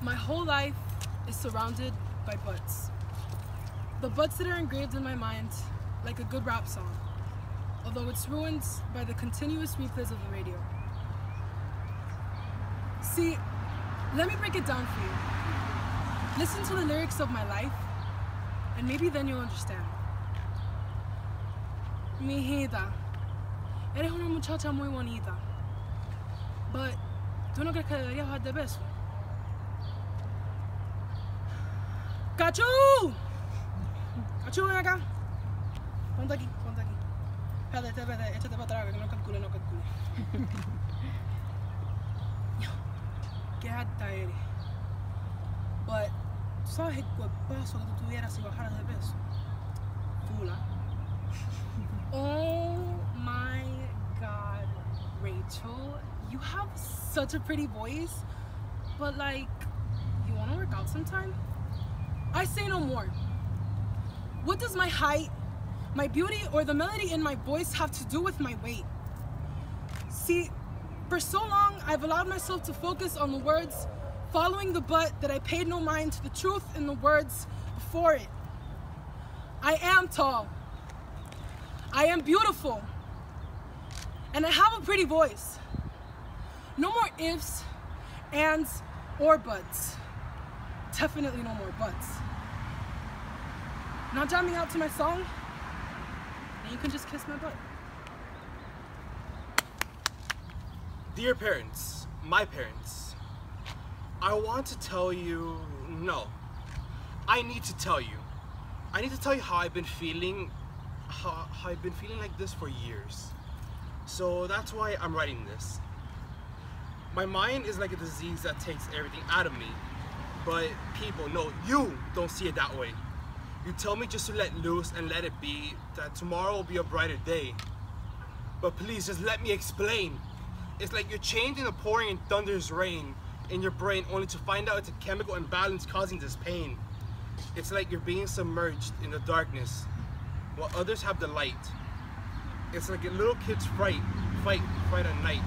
My whole life is surrounded by buts. The buts that are engraved in my mind like a good rap song, although it's ruined by the continuous replays of the radio. See, let me break it down for you. Listen to the lyrics of my life, and maybe then you'll understand. Mijita, eres una muchacha muy bonita, but ¿tú no crees que deberías bajar de peso? ¡Cachú! ¡Cachú, ven acá! Ponte aquí, ponte aquí. Espérate, échate para atrás, que no calcule. Qué alta eres. But, ¿tú sabes el cuerpazo que tú tuvieras si bajaras de peso? Fula. Oh my God, Rachel, you have such a pretty voice, but like, you wanna work out sometime? I say no more. What does my height, my beauty, or the melody in my voice have to do with my weight? See, for so long, I've allowed myself to focus on the words following the butt that I paid no mind to the truth in the words before it. I am tall. I am beautiful. And I have a pretty voice. No more ifs, ands, or buts. Definitely no more buts. Not jamming out to my song, and you can just kiss my butt. Dear parents, my parents, I want to tell you, no, I need to tell you. I need to tell you how I've been feeling, how I've been feeling like this for years. So that's why I'm writing this. My mind is like a disease that takes everything out of me. But people, no, you don't see it that way. You tell me just to let loose and let it be, that tomorrow will be a brighter day. But please, just let me explain. It's like you're chained in a pouring and thunderous rain in your brain, only to find out it's a chemical imbalance causing this pain. It's like you're being submerged in the darkness, while others have the light. It's like a little kid's fight at night.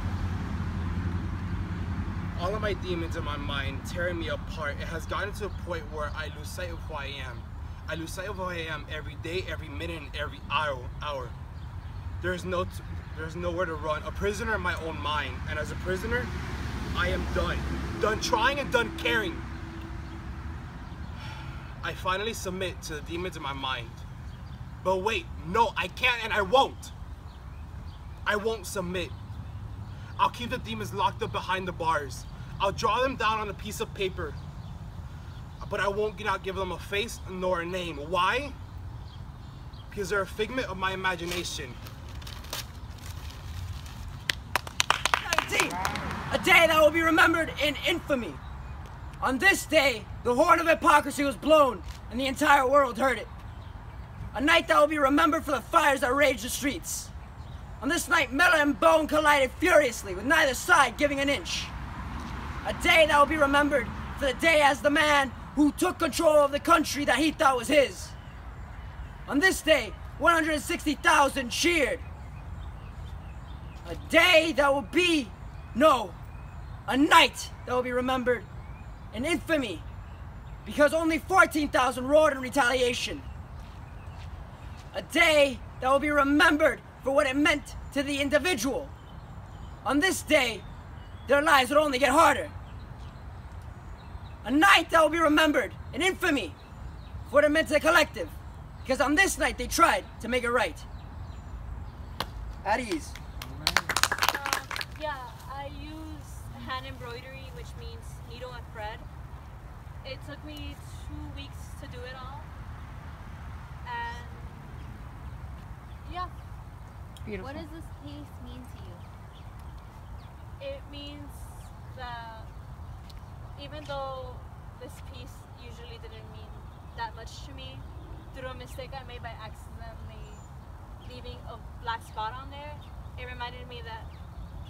All of my demons in my mind tearing me apart. It has gotten to a point where I lose sight of who I am. I lose sight of who I am every day, every minute, and every hour. There's nowhere to run. A prisoner in my own mind. And as a prisoner, I am done. Done trying and done caring. I finally submit to the demons in my mind. But wait, no, I can't and I won't. I won't submit. I'll keep the demons locked up behind the bars. I'll draw them down on a piece of paper. But I won't not give them a face nor a name. Why? Because they're a figment of my imagination. 19. A day that will be remembered in infamy. On this day, the horn of hypocrisy was blown and the entire world heard it. A night that will be remembered for the fires that raged the streets. On this night, metal and bone collided furiously, with neither side giving an inch. A day that will be remembered for the day as the man who took control of the country that he thought was his. On this day, 160,000 cheered. A day that will be, no, a night that will be remembered in infamy, because only 14,000 roared in retaliation. A day that will be remembered for what it meant to the individual. On this day, their lives would only get harder. A night that will be remembered in infamy for what it meant to the collective, because on this night they tried to make it right. At ease. Yeah, I use hand embroidery, which means needle and thread. It took me 2 weeks to do it all. And yeah. Beautiful. What does this piece mean to you? It means that even though this piece usually didn't mean that much to me, through a mistake I made by accidentally leaving a black spot on there, it reminded me that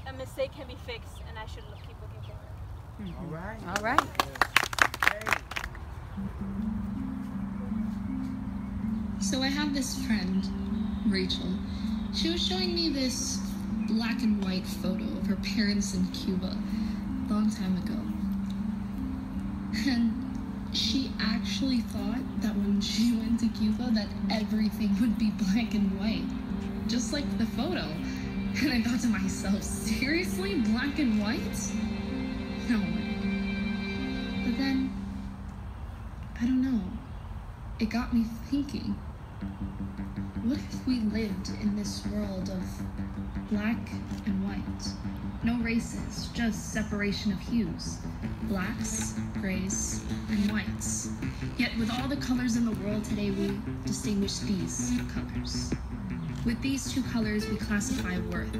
a mistake can be fixed and I should keep looking forward. Mm-hmm. All right. All right. So I have this friend, Rachel. She was showing me this black and white photo of her parents in Cuba a long time ago. And she actually thought that when she went to Cuba that everything would be black and white, just like the photo. And I thought to myself, seriously, black and white? No way. But then, I don't know, it got me thinking, what if we lived in this world of black and white? No races, just separation of hues. Blacks, grays, and whites. Yet with all the colors in the world today, we distinguish these colors. With these two colors, we classify worth.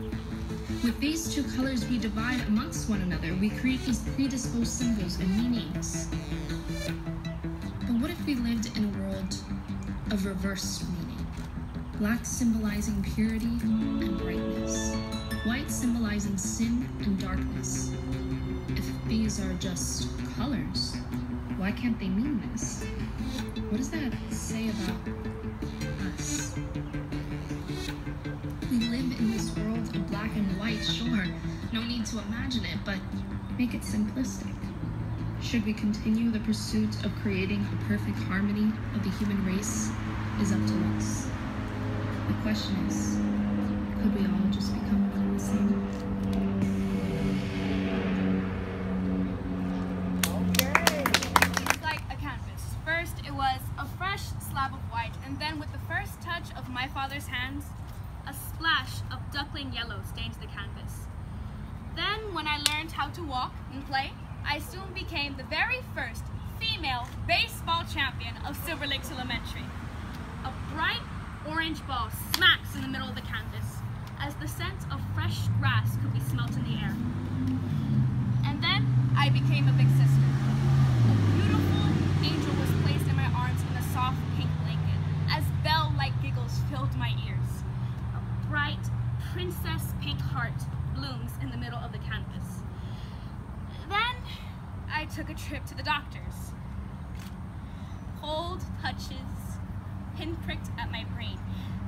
With these two colors, we divide amongst one another. We create these predisposed symbols and meanings. But what if we lived in a world of reverse meaning? Black symbolizing purity and brightness. White symbolizing sin and darkness. If these are just colors, why can't they mean this? What does that say about us? We live in this world of black and white, sure. No need to imagine it, but make it simplistic. Should we continue the pursuit of creating a perfect harmony of the human race is up to us. The question is, could we all just become one and the same? It's like a canvas. First, it was a fresh slab of white, and then with the first touch of my father's hands, a splash of duckling yellow stains the canvas. Then, when I learned how to walk and play, I soon became the very first female baseball champion of Silver Lakes Elementary. A bright orange ball smacks in the middle of the canvas as the scent of fresh grass could be smelt in the air. And then I became a big sister. A beautiful angel was placed in my arms in a soft pink blanket as bell-like giggles filled my ears. A bright princess pink heart blooms in the middle of the canvas. Then I took a trip to the doctors. Cold touches pinpricked at my brain.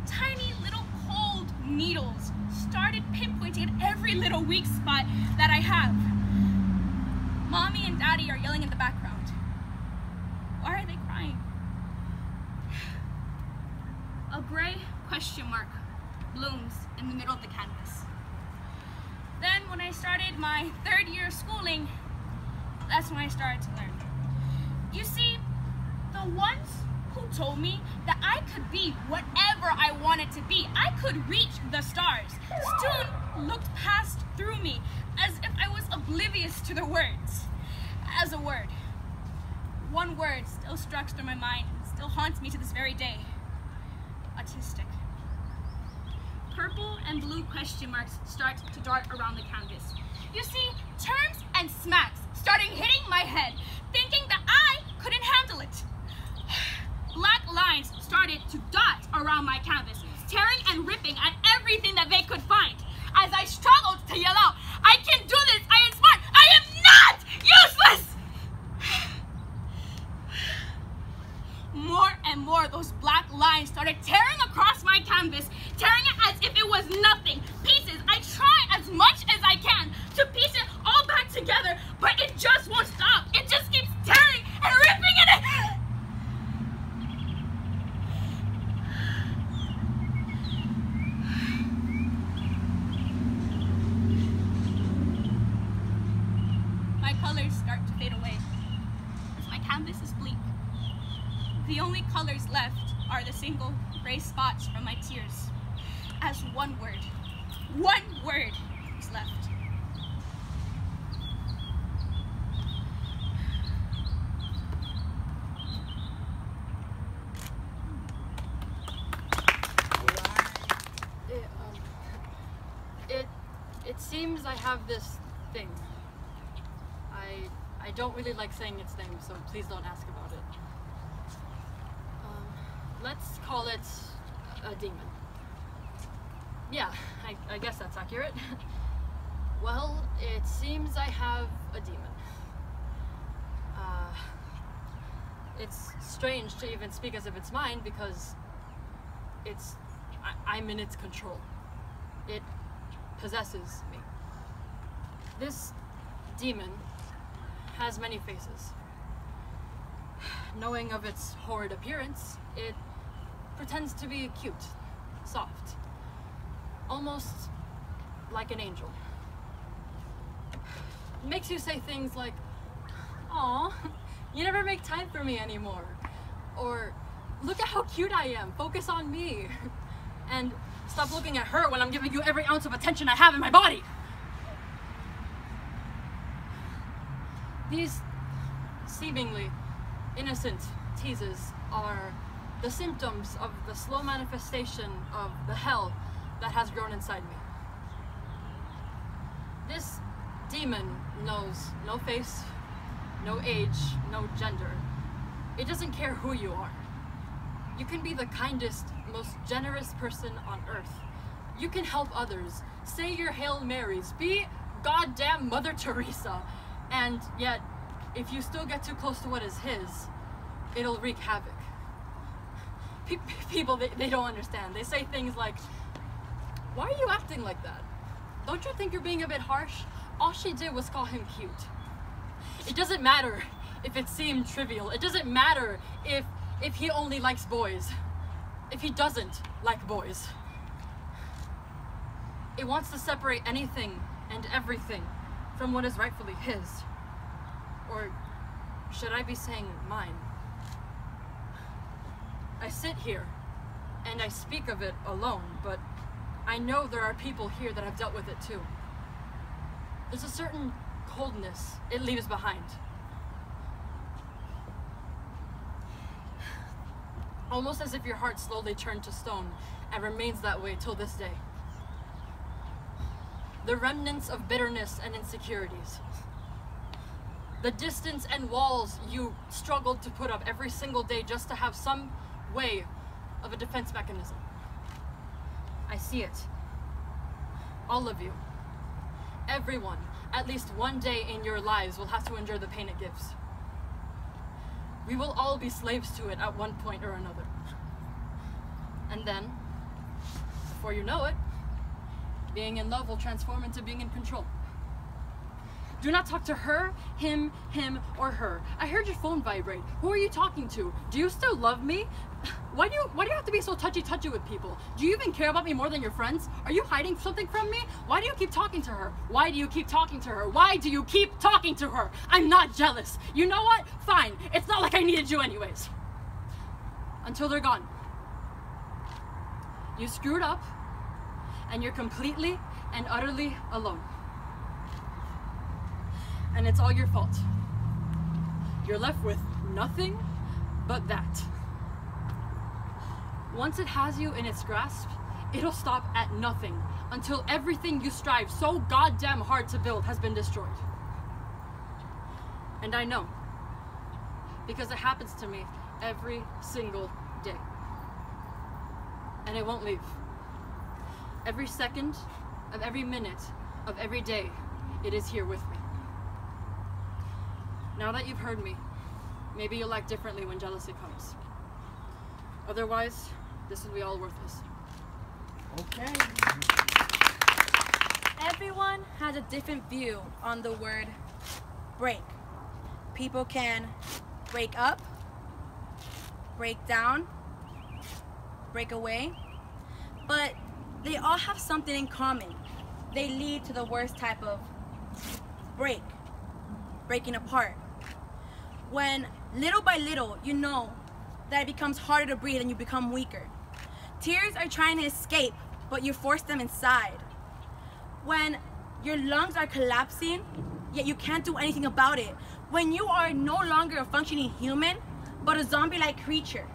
Tiny little cold needles started pinpointing at every little weak spot that I have. Mommy and Daddy are yelling in the background. Why are they crying? A gray question mark blooms in the middle of the canvas. Then when I started my third year of schooling, that's when I started to learn. You see, the ones who told me that I could be whatever I wanted to be, I could reach the stars, soon looked past through me as if I was oblivious to the words. As a word. One word still struck through my mind and still haunts me to this very day. Autistic. Purple and blue question marks start to dart around the canvas. You see, terms and smacks started hitting my head, thinking that I couldn't handle it. Black lines started to dot around my canvas, tearing and ripping at everything that they could find. As I struggled to yell out, I can do this, I am smart, I am not useless! More and more, those black lines started tearing across my canvas, tearing it as if it was nothing. Pieces. I try as much as I can to piece it all back together, but it just won't stop. It just keeps tearing and ripping at it. My colors start to fade away as my canvas is bleak. The only colors left are the single gray spots from my tears, as one word is left. It seems I have this thing. I don't really like saying its name, so please don't ask about it. Let's call it a demon. Yeah, I guess that's accurate. Well, it seems I have a demon. It's strange to even speak as if it's mine because I'm in its control. It possesses me. This demon has many faces. knowing of its horrid appearance, it pretends to be cute, soft, almost like an angel. It makes you say things like, "Aw, you never make time for me anymore," or "Look at how cute I am, focus on me," and "Stop looking at her when I'm giving you every ounce of attention I have in my body." These seemingly innocent teases are the symptoms of the slow manifestation of the hell that has grown inside me. This demon knows no face, no age, no gender. It doesn't care who you are. You can be the kindest, most generous person on earth. You can help others, say your Hail Marys, be goddamn Mother Teresa, and yet, if you still get too close to what is his, it'll wreak havoc. People, they don't understand. They say things like, "Why are you acting like that? Don't you think you're being a bit harsh? All she did was call him cute." It doesn't matter if it seemed trivial. It doesn't matter if he only likes boys. If he doesn't like boys. It wants to separate anything and everything from what is rightfully his. Or should I be saying mine? I sit here and I speak of it alone, but I know there are people here that have dealt with it too. There's a certain coldness it leaves behind. Almost as if your heart slowly turned to stone and remains that way till this day. The remnants of bitterness and insecurities. The distance and walls you struggled to put up every single day just to have some way of a defense mechanism. I see it. All of you. Everyone, at least one day in your lives, will have to endure the pain it gives. We will all be slaves to it at one point or another. And then, before you know it, being in love will transform into being in control. Do not talk to her, him, or her. I heard your phone vibrate. Who are you talking to? Do you still love me? Why do you have to be so touchy with people? Do you even care about me more than your friends? Are you hiding something from me? Why do you keep talking to her? Why do you keep talking to her? Why do you keep talking to her? I'm not jealous. You know what? Fine. It's not like I needed you anyways. Until they're gone. You screwed up, and you're completely and utterly alone. And it's all your fault. You're left with nothing but that. Once it has you in its grasp, it'll stop at nothing until everything you strive so goddamn hard to build has been destroyed. And I know, because it happens to me every single day. And it won't leave. Every second of every minute of every day, it is here with me. Now that you've heard me, maybe you'll act differently when jealousy comes. Otherwise, this will be all worthless. Okay. Everyone has a different view on the word break. People can break up, break down, break away, but they all have something in common. They lead to the worst type of break, breaking apart. When little by little, you know that it becomes harder to breathe and you become weaker. Tears are trying to escape, but you force them inside. When your lungs are collapsing, yet you can't do anything about it. When you are no longer a functioning human, but a zombie-like creature.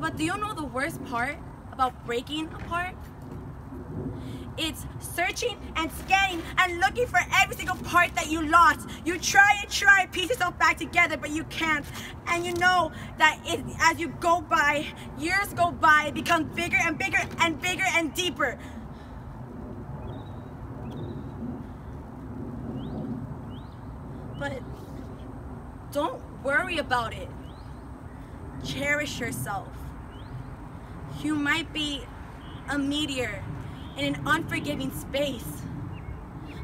But do you know the worst part about breaking apart? It's searching and scanning and looking for every single part that you lost. You try and try, piece yourself back together, but you can't. And you know that as you go by, years go by, it becomes bigger and bigger and bigger and deeper. But don't worry about it. Cherish yourself. You might be a meteor in an unforgiving space,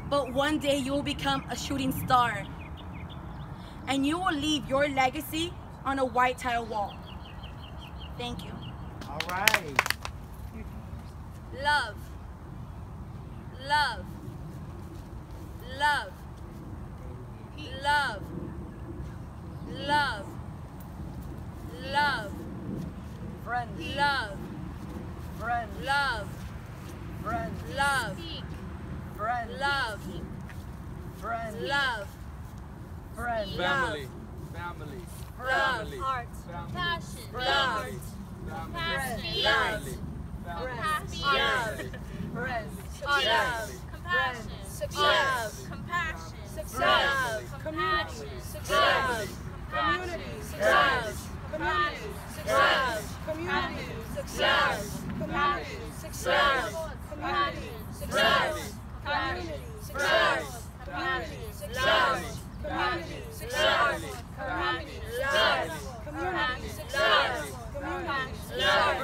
but one day you will become a shooting star. and you will leave your legacy on a white tile wall. Thank you. All right. Love. Love. Love. Love. Love. Love. Friends. Love. Friends. Love. Friends. Love. Friends. Love. Friends. Love. Friends. Family. Family. Love. Family. Heart. Family. Compassion. Love. Family. Love. Family. Love. Friends. Love. Compassion. Love. Compassion. Love. Community. Love. Community. Love. Community. Love. Community. Love. Community. Love. Community. Love. Community. Love. Community. Love. Community. Love. Community. Love. Community. Love. Community. Love.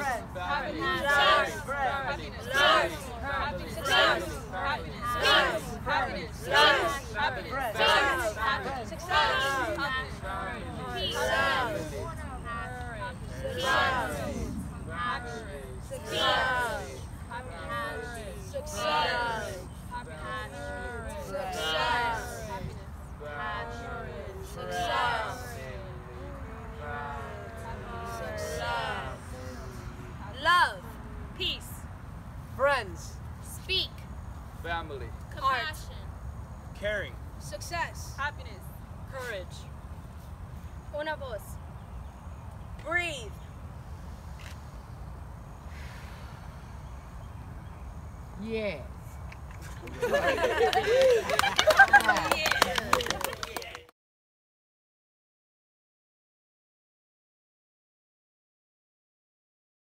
Friends. Love. Friends. Love. Love. Friends. Love. Friends. Love. Peace. Friends. Speak. Family. Compassion. Caring. Success. Happiness. Courage. UnaVoz. Breathe. Yes.